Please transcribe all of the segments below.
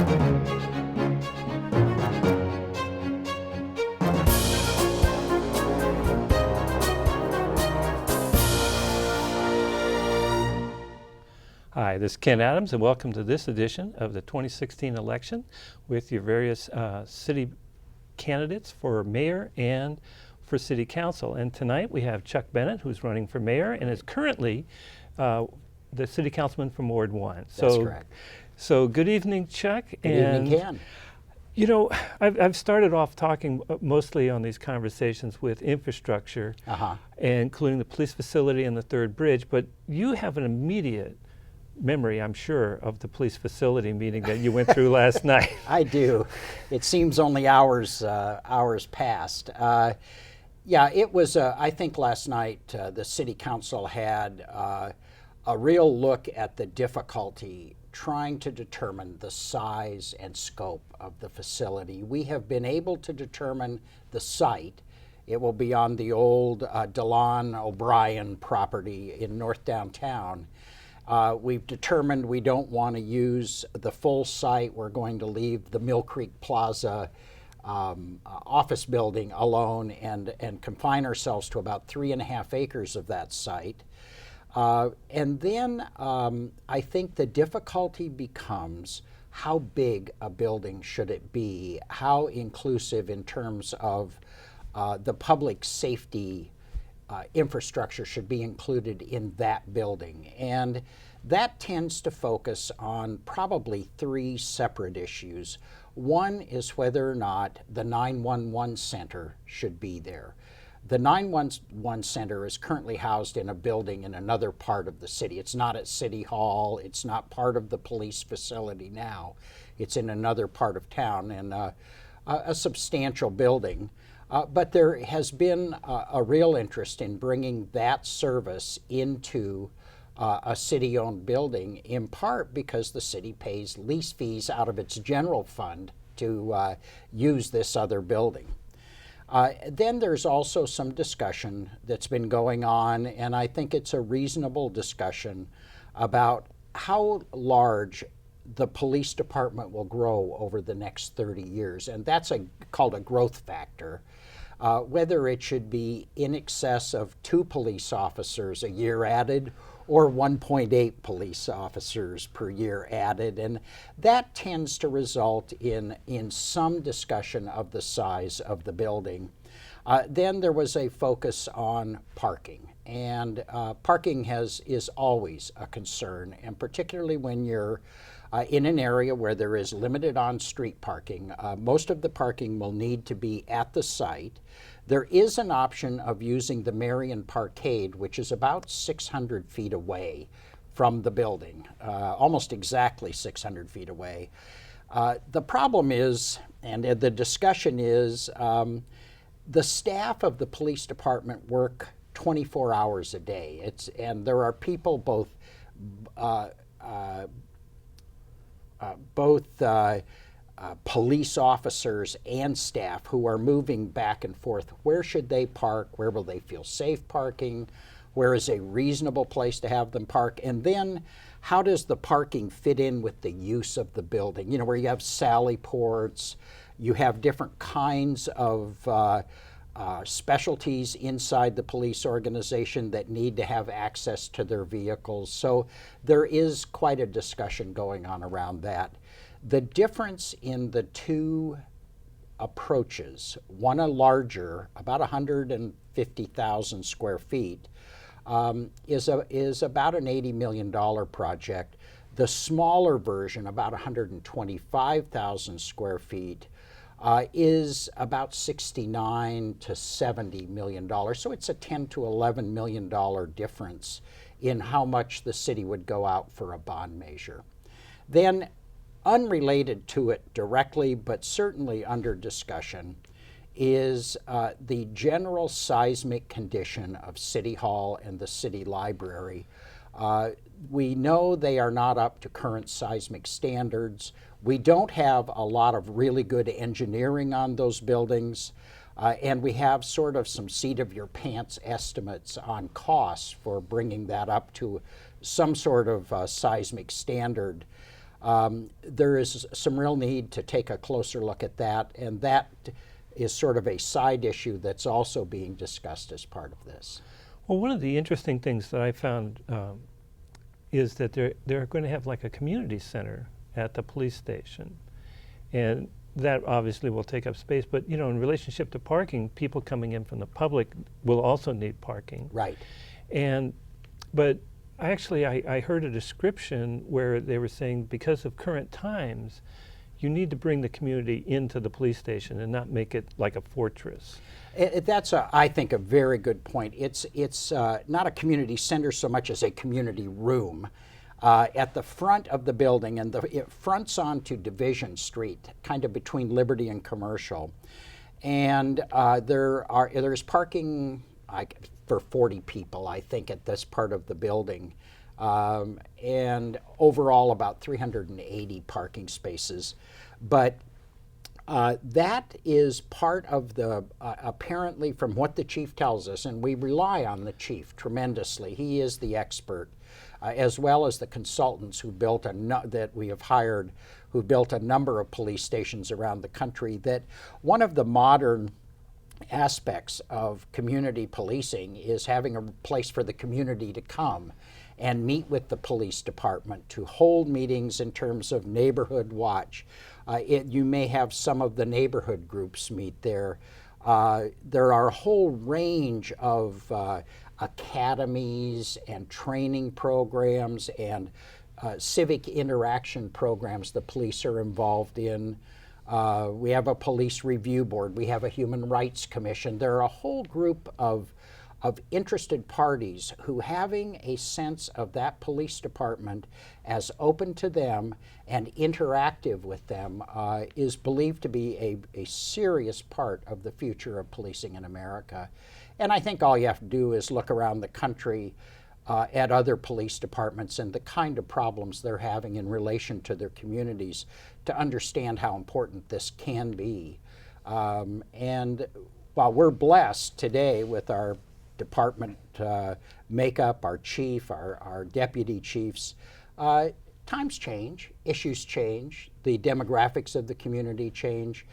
Hi, this is Ken Adams, and welcome to this edition of the 2016 election with your various city candidates for mayor and for city council. And tonight we have Chuck Bennett, who's running for mayor and is currently the city councilman from Ward 1. That's correct. So good evening, Chuck. Good evening, Ken. You know, I've started off talking mostly on these conversations with infrastructure, including the police facility and the third bridge, but you have an immediate memory, I'm sure, of the police facility meeting that you went through last night. I do. It seems only hours passed. Yeah, it was, I think last night the city council had a real look at the difficulty trying to determine the size and scope of the facility. We have been able to determine the site. It will be on the old DeLon O'Brien property in North Downtown. We've determined we don't want to use the full site. We're going to leave the Mill Creek Plaza office building alone and confine ourselves to about 3.5 acres of that site. And then I think the difficulty becomes how big a building should it be, how inclusive in terms of the public safety infrastructure should be included in that building. And that tends to focus on probably 3 separate issues. One is whether or not the 911 center should be there. The 911 center is currently housed in a building in another part of the city. It's not at City Hall. It's not part of the police facility now. It's in another part of town and a substantial building. But there has been a real interest in bringing that service into a city-owned building, in part because the city pays lease fees out of its general fund to use this other building. Then there's also some discussion that's been going on, and I think it's a reasonable discussion about how large the police department will grow over the next 30 years, and that's called a growth factor. Whether it should be in excess of 2 police officers a year added or 1.8 police officers per year added, and that tends to result in some discussion of the size of the building. Then there was a focus on parking, and parking is always a concern, and particularly when you're in an area where there is limited on-street parking. Most of the parking will need to be at the site. There is an option of using the Marion Parkade, which is about 600 feet away from the building, almost exactly 600 feet away. The problem is, and the discussion is, the staff of the police department work 24 hours a day. And there are people both police officers and staff who are moving back and forth. Where should they park? Where will they feel safe parking? Where is a reasonable place to have them park? And then how does the parking fit in with the use of the building? You know, where you have sally ports, you have different kinds of specialties inside the police organization that need to have access to their vehicles. So there is quite a discussion going on around that. The difference in the 2 approaches, one a larger, about 150,000 square feet, is about an $80 million project. The smaller version, about 125,000 square feet, is about $69 to $70 million. So it's a $10 to $11 million difference in how much the city would go out for a bond measure. Then, unrelated to it directly, but certainly under discussion, is the general seismic condition of City Hall and the City Library. We know they are not up to current seismic standards. We don't have a lot of really good engineering on those buildings, and we have sort of some seat-of-your-pants estimates on costs for bringing that up to some sort of seismic standard. There is some real need to take a closer look at that, and that is sort of a side issue that's also being discussed as part of this. Well, one of the interesting things that I found is that they're going to have like a community center at the police station, and that obviously will take up space. But you know, in relationship to parking, people coming in from the public will also need parking. Right. But actually, I heard a description where they were saying because of current times, you need to bring the community into the police station and not make it like a fortress. That's, I think, a very good point. It's not a community center so much as a community room at the front of the building, and it fronts onto Division Street, kind of between Liberty and Commercial. And there's parking for 40 people, I think, at this part of the building. And overall about 380 parking spaces. But that is part of the, apparently from what the chief tells us, and we rely on the chief tremendously. He is the expert, as well as the consultants who built that we have hired, who built a number of police stations around the country, that one of the modern aspects of community policing is having a place for the community to come and meet with the police department, to hold meetings in terms of neighborhood watch. You may have some of the neighborhood groups meet there. There are a whole range of academies and training programs and civic interaction programs the police are involved in. We have a police review board. We have a human rights commission. There are a whole group of interested parties who, having a sense of that police department as open to them and interactive with them, is believed to be a serious part of the future of policing in America. And I think all you have to do is look around the country at other police departments and the kind of problems they're having in relation to their communities to understand how important this can be. And while we're blessed today with our department makeup, our chief, our deputy chiefs, times change, issues change, the demographics of the community change,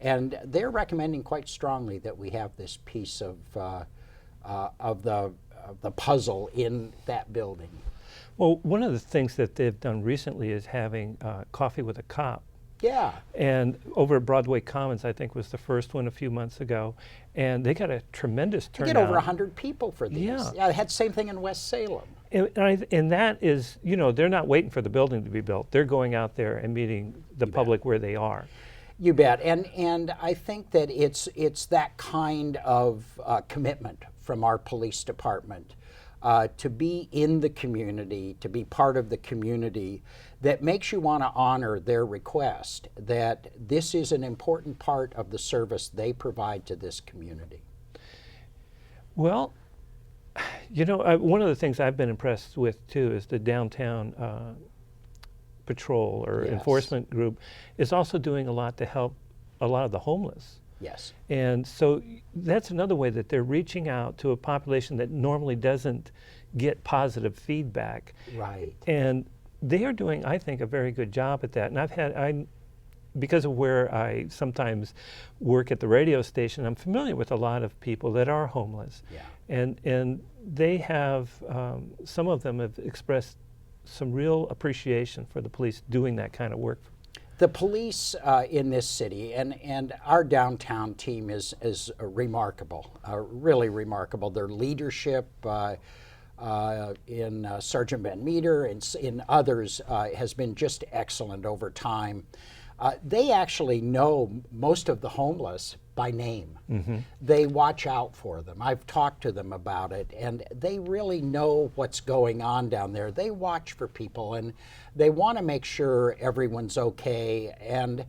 and they're recommending quite strongly that we have this piece of the puzzle in that building. Well, one of the things that they've done recently is having coffee with a cop. Yeah. And over at Broadway Commons, I think was the first one a few months ago, and they got a tremendous turnout. They get over 100 people for these. Yeah. I had the same thing in West Salem. And that is, you know, they're not waiting for the building to be built. They're going out there and meeting the public where they are. You bet. And I think that it's that kind of commitment from our police department to be in the community, to be part of the community, that makes you want to honor their request that this is an important part of the service they provide to this community. Well, you know, one of the things I've been impressed with too is the downtown patrol or enforcement group is also doing a lot to help a lot of the homeless. Yes. And so that's another way that they're reaching out to a population that normally doesn't get positive feedback. Right. And they are doing, I think, a very good job at that. And because of where I sometimes work at the radio station, I'm familiar with a lot of people that are homeless. Yeah. And they have, some of them have expressed some real appreciation for the police doing that kind of work. The police in this city, and our downtown team is remarkable, really remarkable. Their leadership in Sergeant Van Meter and in others has been just excellent over time. They actually know most of the homeless by name. Mm-hmm. They watch out for them. I've talked to them about it, and they really know what's going on down there. They watch for people, and they want to make sure everyone's okay. And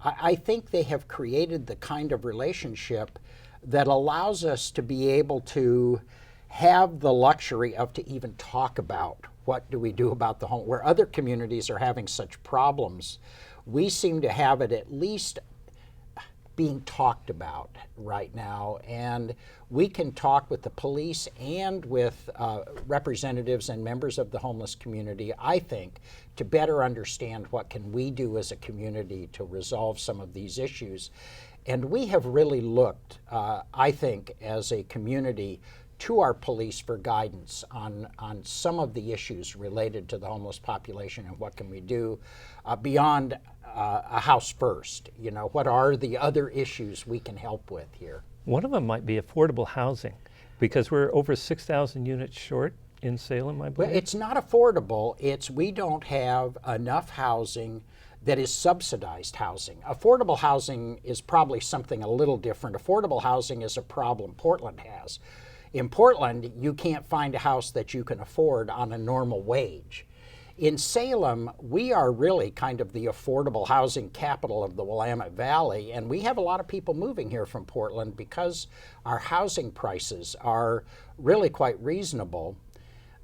I think they have created the kind of relationship that allows us to be able to have the luxury of to even talk about what do we do about the home, where other communities are having such problems. We seem to have it at least being talked about right now, and we can talk with the police and with representatives and members of the homeless community, I think, to better understand what can we do as a community to resolve some of these issues. And we have really looked, I think, as a community to our police for guidance on some of the issues related to the homeless population and what can we do beyond a house first. You know, what are the other issues we can help with here? One of them might be affordable housing, because we're over 6,000 units short in Salem, I believe. Well, it's not affordable. It's we don't have enough housing that is subsidized housing. Affordable housing is probably something a little different. Affordable housing is a problem Portland has. In Portland, you can't find a house that you can afford on a normal wage. In Salem, we are really kind of the affordable housing capital of the Willamette Valley, and we have a lot of people moving here from Portland because our housing prices are really quite reasonable.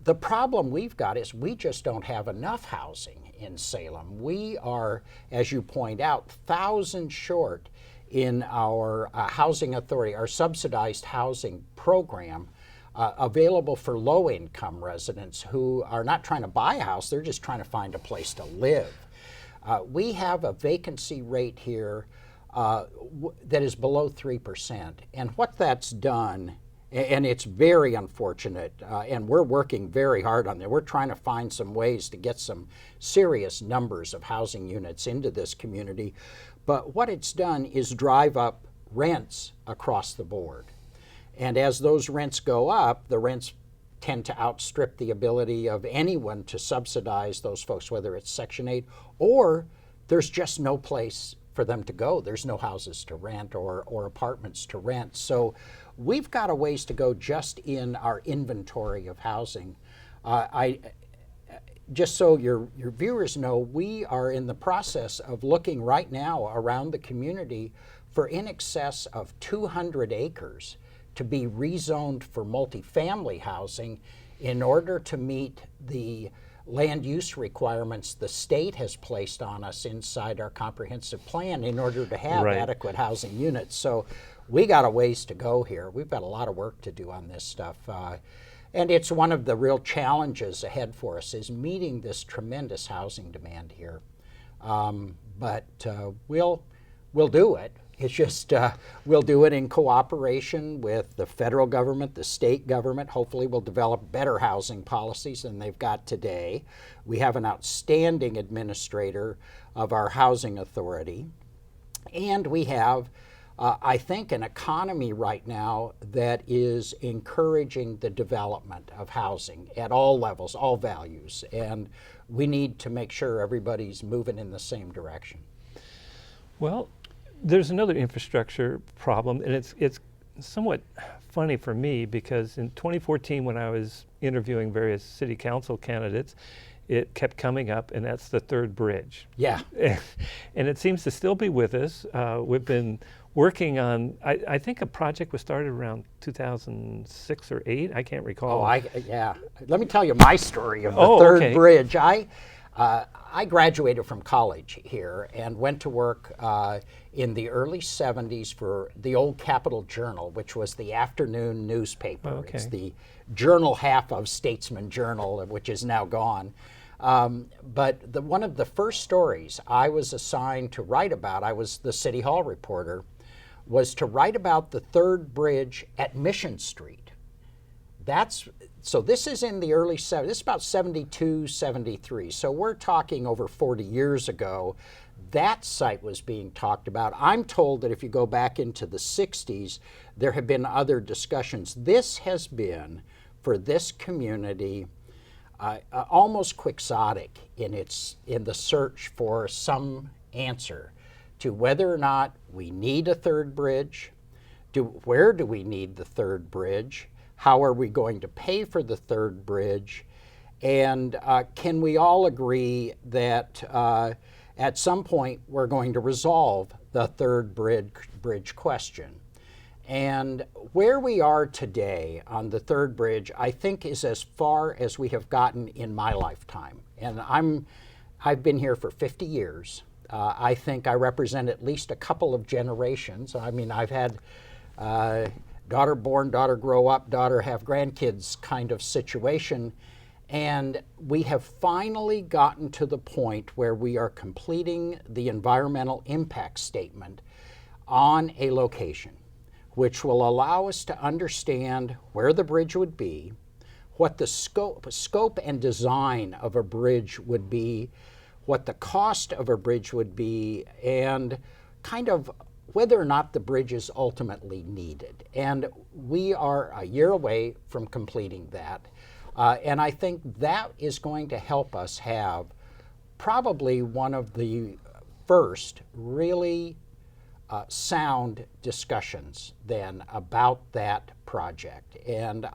The problem we've got is we just don't have enough housing in Salem. We are, as you point out, thousands short in our housing authority, our subsidized housing program available for low-income residents who are not trying to buy a house, they're just trying to find a place to live. We have a vacancy rate here that is below 3%. And what that's done, and it's very unfortunate, and we're working very hard on that. We're trying to find some ways to get some serious numbers of housing units into this community. But what it's done is drive up rents across the board. And as those rents go up, the rents tend to outstrip the ability of anyone to subsidize those folks, whether it's Section 8 or there's just no place for them to go. There's no houses to rent or apartments to rent. So we've got a ways to go just in our inventory of housing. Just so your viewers know, we are in the process of looking right now around the community for in excess of 200 acres to be rezoned for multifamily housing in order to meet the land use requirements the state has placed on us inside our comprehensive plan in order to have adequate housing units. So we got a ways to go here. We've got a lot of work to do on this stuff. And it's one of the real challenges ahead for us is meeting this tremendous housing demand here. But we'll do it. It's just we'll do it in cooperation with the federal government, the state government. Hopefully we'll develop better housing policies than they've got today. We have an outstanding administrator of our housing authority. And we have I think an economy right now that is encouraging the development of housing at all levels, all values, and we need to make sure everybody's moving in the same direction. Well, there's another infrastructure problem, and it's somewhat funny for me because in 2014 when I was interviewing various city council candidates, it kept coming up, and that's the third bridge. Yeah. And it seems to still be with us. We've been working on, I think a project was started around 2006 or 8, I can't recall. Yeah. Let me tell you my story of the third bridge. I graduated from college here and went to work in the early 70s for the old Capital Journal, which was the afternoon newspaper. It's the journal half of Statesman Journal, which is now gone. But one of the first stories I was assigned to write about, I was the City Hall reporter, was to write about the third bridge at Mission Street. So this is in the early 70s, this is about 72, 73. So we're talking over 40 years ago. That site was being talked about. I'm told that if you go back into the 60s, there have been other discussions. This has been, for this community, almost quixotic in the search for some answer to whether or not we need a third bridge, where do we need the third bridge, how are we going to pay for the third bridge, and can we all agree that at some point we're going to resolve the third bridge question. And where we are today on the third bridge, I think is as far as we have gotten in my lifetime. And I've been here for 50 years. I think I represent at least a couple of generations. I mean, I've had daughter born, daughter grow up, daughter have grandkids kind of situation. And we have finally gotten to the point where we are completing the environmental impact statement on a location, which will allow us to understand where the bridge would be, what the scope and design of a bridge would be, what the cost of a bridge would be, and kind of whether or not the bridge is ultimately needed. And we are a year away from completing that. And I think that is going to help us have probably one of the first really sound discussions then about that project. And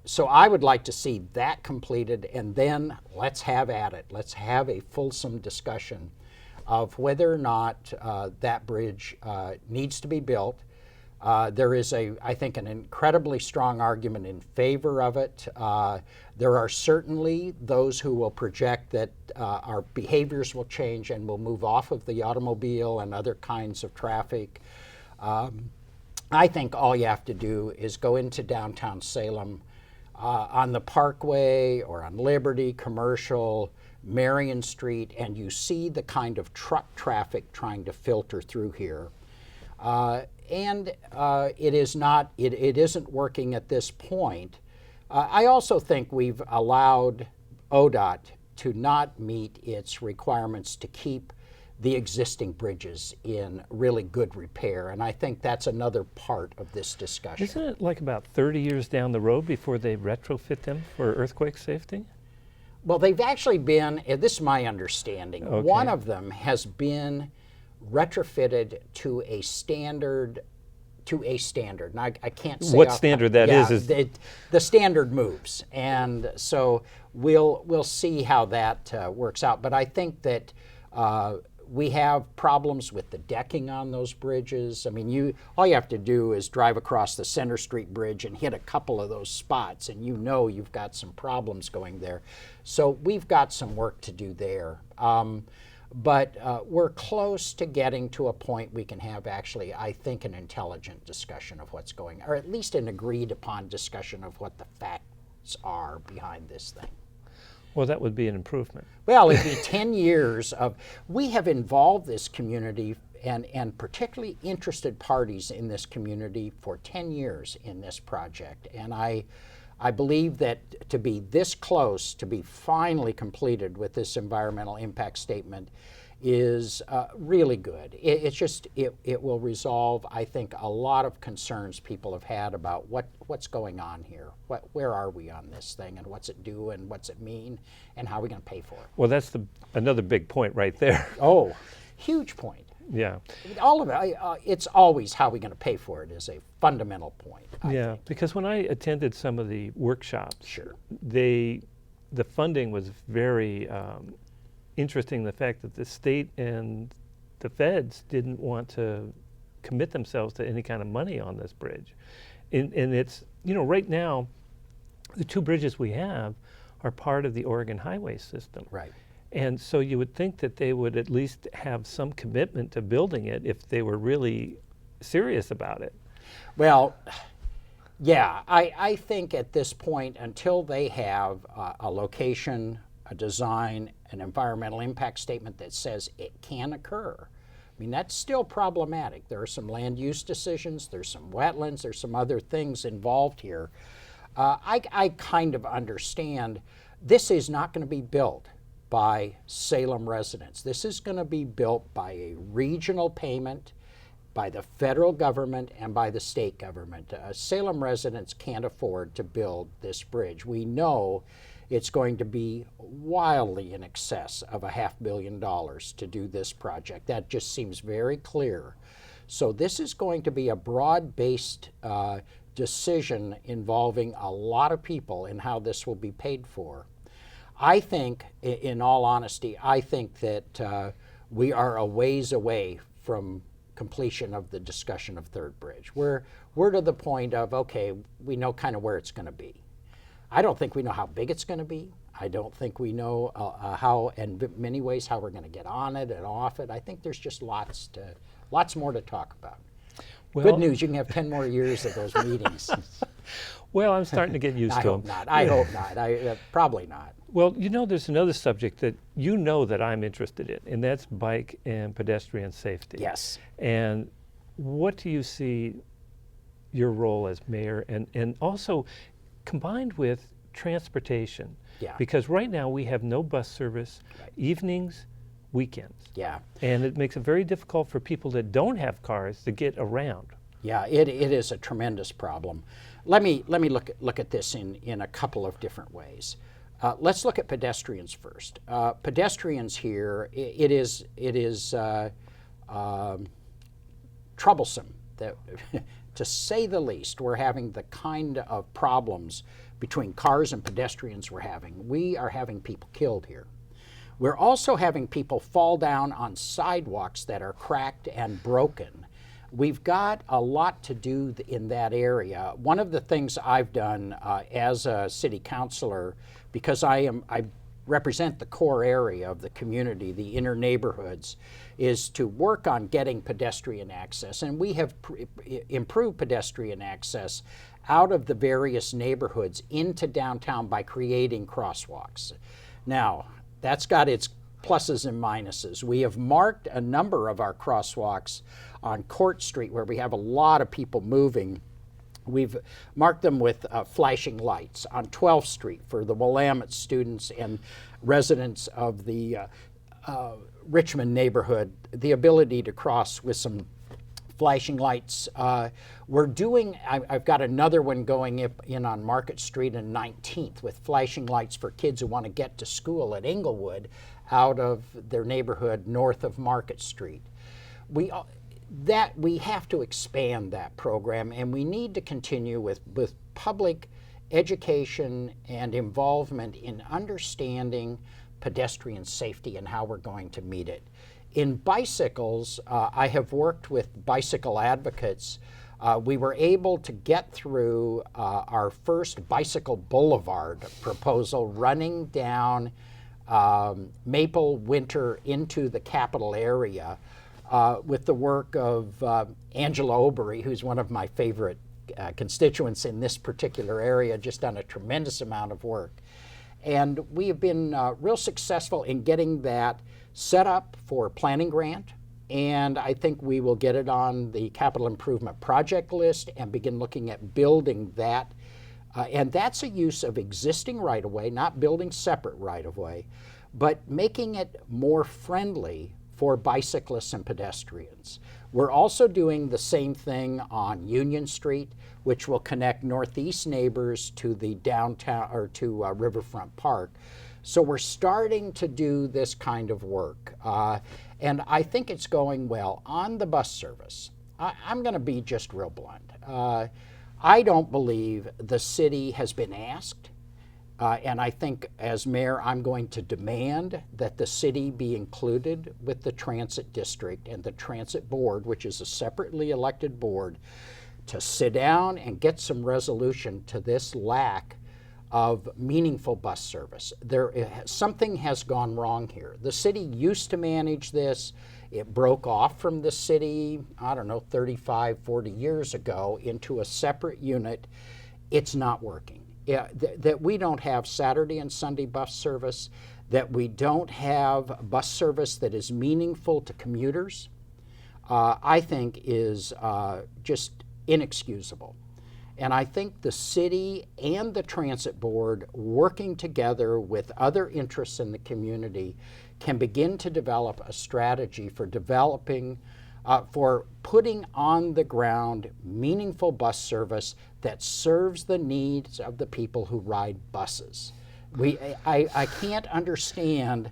so I would like to see that completed, and then let's have at it. Let's have a fulsome discussion of whether or not that bridge needs to be built. There is, I think, an incredibly strong argument in favor of it. There are certainly those who will project that our behaviors will change and we'll move off of the automobile and other kinds of traffic. I think all you have to do is go into downtown Salem on the Parkway or on Liberty, Commercial, Marion Street, and you see the kind of truck traffic trying to filter through here. And it isn't working at this point. I also think we've allowed ODOT to not meet its requirements to keep the existing bridges in really good repair, and I think that's another part of this discussion. Isn't it like about 30 years down the road before they retrofit them for earthquake safety? Well, they've actually been, this is my understanding, Okay. One of them has been retrofitted to a standard. And I can't say What standard that is the standard moves, and so we'll see how that works out. But I think that we have problems with the decking on those bridges. I mean, all you have to do is drive across the Center Street Bridge and hit a couple of those spots, and you know you've got some problems going there. So we've got some work to do there. But we're close to getting to a point we can have actually, I think, an intelligent discussion of what's going on, or at least an agreed upon discussion of what the facts are behind this thing. Well, that would be an improvement. Well, it'd be 10 years of, we have involved this community and particularly interested parties in this community for 10 years in this project. And I believe that to be this close to be finally completed with this environmental impact statement is really good. It will resolve, I think, a lot of concerns people have had about what's going on here. Where are we on this thing, and what's it do, and what's it mean, and how are we going to pay for it? Well, that's another big point right there. Oh, huge point. Yeah. All of it, it's always how are we going to pay for it is a fundamental point. I think. Because when I attended some of the workshops, Sure. the funding was very interesting, the fact that the state and the feds didn't want to commit themselves to any kind of money on this bridge. And it's, right now, the two bridges we have are part of the Oregon highway system. Right. And so you would think that they would at least have some commitment to building it if they were really serious about it. Well, yeah, I think at this point, until they have a location, a design, an environmental impact statement that says it can occur, I mean, that's still problematic. There are some land use decisions, there's some wetlands, there's some other things involved here. I kind of understand this is not going to be built by Salem residents. This is going to be built by a regional payment by the federal government and by the state government. Salem residents can't afford to build this bridge. We know it's going to be wildly in excess of $500 million to do this project. That just seems very clear. So this is going to be a broad-based decision involving a lot of people in how this will be paid for. I think, in all honesty, I think that we are a ways away from completion of the discussion of Third Bridge. We're to the point of, okay, we know kind of where it's going to be. I don't think we know how big it's going to be. I don't think we know how, in many ways, how we're going to get on it and off it. I think there's just lots more to talk about. Well, Good news, you can have 10 more years of those meetings. Well, I'm starting to get used I to hope them. not. I hope not. Probably not. Well, there's another subject that that I'm interested in, and that's bike and pedestrian safety. Yes. And what do you see your role as mayor, and also combined with transportation? Yeah. Because right now we have no bus service, Right. evenings, weekends. Yeah. And it makes it very difficult for people that don't have cars to get around. Yeah, it is a tremendous problem. Let me look at this in a couple of different ways. Let's look at pedestrians first. Pedestrians here, it is troublesome that, to say the least, we're having the kind of problems between cars and pedestrians we're having. We are having people killed here. We're also having people fall down on sidewalks that are cracked and broken. We've got a lot to do in that area. One of the things I've done as a city councilor, because I represent the core area of the community, the inner neighborhoods, is to work on getting pedestrian access. And we have improved pedestrian access out of the various neighborhoods into downtown by creating crosswalks. Now, that's got its pluses and minuses. We have marked a number of our crosswalks on Court Street where we have a lot of people moving. We've marked them with flashing lights on 12th Street for the Willamette students and residents of the Richmond neighborhood, the ability to cross with some flashing lights. We're doing, I've got another one going in on Market Street and 19th with flashing lights for kids who want to get to school at Englewood out of their neighborhood north of Market Street. We have to expand that program, and we need to continue with public education and involvement in understanding pedestrian safety and how we're going to meet it. In bicycles, I have worked with bicycle advocates. We were able to get through our first bicycle boulevard proposal running down Maple Winter into the Capitol area with the work of Angela Obery, who's one of my favorite constituents in this particular area, just done a tremendous amount of work. And we have been real successful in getting that set up for planning grant, and I think we will get it on the capital improvement project list and begin looking at building that. And that's a use of existing right-of-way, not building separate right-of-way, but making it more friendly for bicyclists and pedestrians. We're also doing the same thing on Union Street, which will connect northeast neighbors to the downtown or to Riverfront Park. So we're starting to do this kind of work, and I think it's going well. On the bus service, I'm going to be just real blunt. I don't believe the city has been asked, and I think as mayor I'm going to demand that the city be included with the transit district and the transit board, which is a separately elected board, to sit down and get some resolution to this lack of meaningful bus service. Something has gone wrong here. The city used to manage this. It broke off from the city, 35, 40 years ago into a separate unit. It's not working. That we don't have Saturday and Sunday bus service, that we don't have bus service that is meaningful to commuters, I think is just inexcusable. And I think the city and the transit board, working together with other interests in the community, can begin to develop a strategy for putting on the ground meaningful bus service that serves the needs of the people who ride buses. I can't understand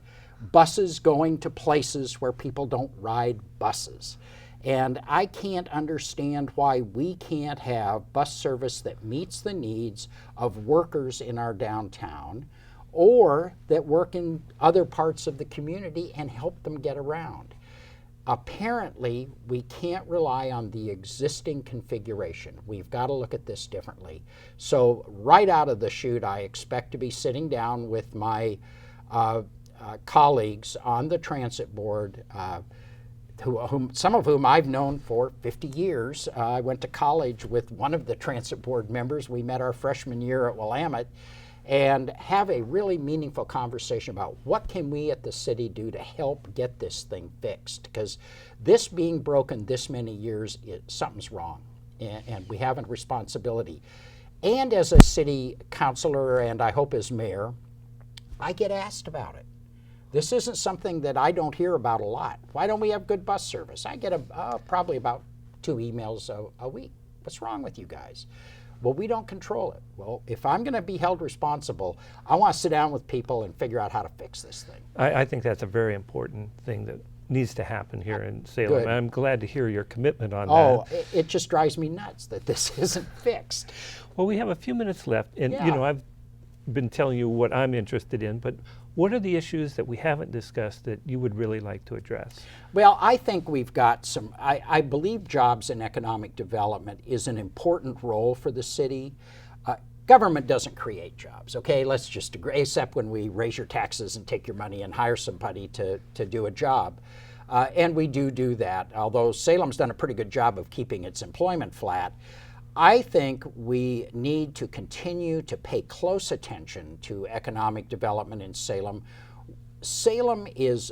buses going to places where people don't ride buses. And I can't understand why we can't have bus service that meets the needs of workers in our downtown or that work in other parts of the community and help them get around. apparently we can't rely on the existing configuration. We've got to look at this differently. So right out of the chute, I expect to be sitting down with my colleagues on the transit board, some of whom I've known for 50 years. I went to college with one of the transit board members. We met our freshman year at Willamette, and have a really meaningful conversation about what can we at the city do to help get this thing fixed. Because this being broken this many years, something's wrong, and we have a responsibility. And as a city councilor, and I hope as mayor, I get asked about it. This isn't something that I don't hear about a lot. Why don't we have good bus service? I get probably about 2 emails a week. What's wrong with you guys? Well, we don't control it. Well, if I'm going to be held responsible, I want to sit down with people and figure out how to fix this thing. I think that's a very important thing that needs to happen here in Salem. Good. I'm glad to hear your commitment on Oh, that. it just drives me nuts that this isn't fixed. Well, we have a few minutes left, and Yeah. you know, I've been telling you what I'm interested in, but what are the issues that we haven't discussed that you would really like to address? Well, I think we've got some, I believe jobs and economic development is an important role for the city. Government doesn't create jobs, okay? Let's just agree, except when we raise your taxes and take your money and hire somebody to do a job. And we do that, although Salem's done a pretty good job of keeping its employment flat. I think we need to continue to pay close attention to economic development in Salem. Salem is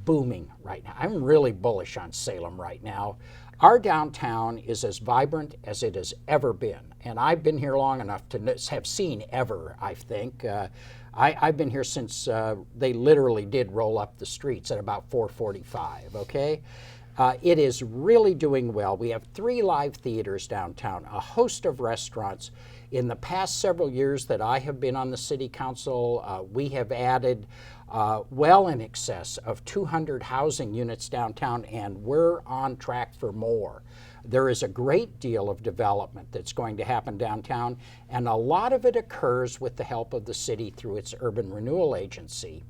booming right now. I'm really bullish on Salem right now. Our downtown is as vibrant as it has ever been. And I've been here long enough to have seen ever, I think. I've been here since they literally did roll up the streets at about 4:45, okay? It is really doing well. We have 3 live theaters downtown, a host of restaurants. In the past several years that I have been on the city council, we have added well in excess of 200 housing units downtown, and we're on track for more. There is a great deal of development that's going to happen downtown, and a lot of it occurs with the help of the city through its urban renewal agency.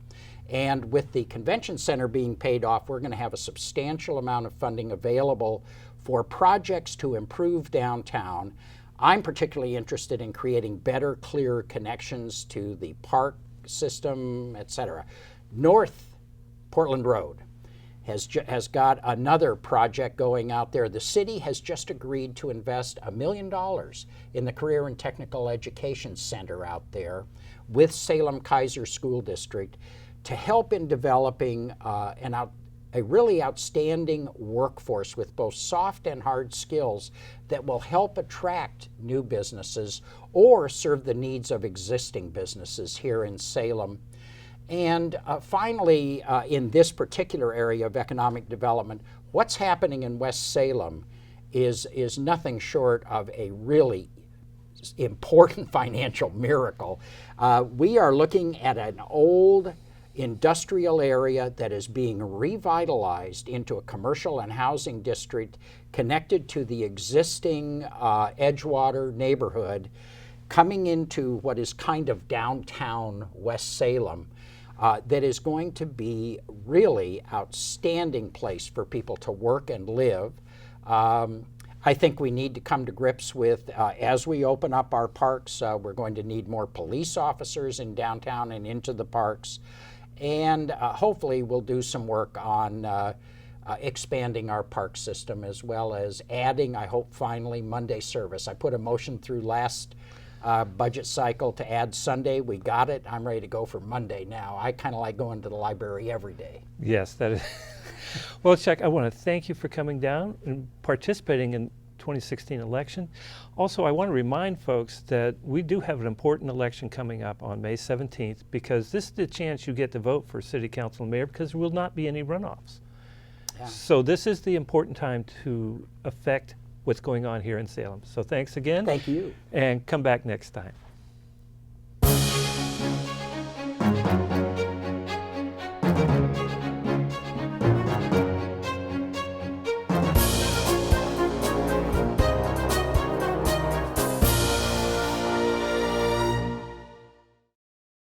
And with the convention center being paid off, we're going to have a substantial amount of funding available for projects to improve downtown. I'm particularly interested in creating better, clearer connections to the park system, etc. North Portland Road has got another project going out there. The city has just agreed to invest $1 million in the Career and Technical Education Center out there with Salem Kaiser School District to help in developing a really outstanding workforce with both soft and hard skills that will help attract new businesses or serve the needs of existing businesses here in Salem. And finally, in this particular area of economic development, what's happening in West Salem is nothing short of a really important financial miracle. We are looking at an old industrial area that is being revitalized into a commercial and housing district connected to the existing Edgewater neighborhood, coming into what is kind of downtown West Salem. That is going to be really outstanding place for people to work and live. I think we need to come to grips with, as we open up our parks, we're going to need more police officers in downtown and into the parks. And hopefully we'll do some work on expanding our park system, as well as adding, I hope finally, Monday service. I put a motion through last budget cycle to add Sunday. We got it. I'm ready to go for Monday now. I kind of like going to the library every day. Yes, that is. Well, Chuck, I want to thank you for coming down and participating in 2016 election. Also, I want to remind folks that we do have an important election coming up on May 17th, because this is the chance you get to vote for city council and mayor, because there will not be any runoffs. Yeah. So this is the important time to affect what's going on here in Salem. So thanks again. Thank you. And come back next time.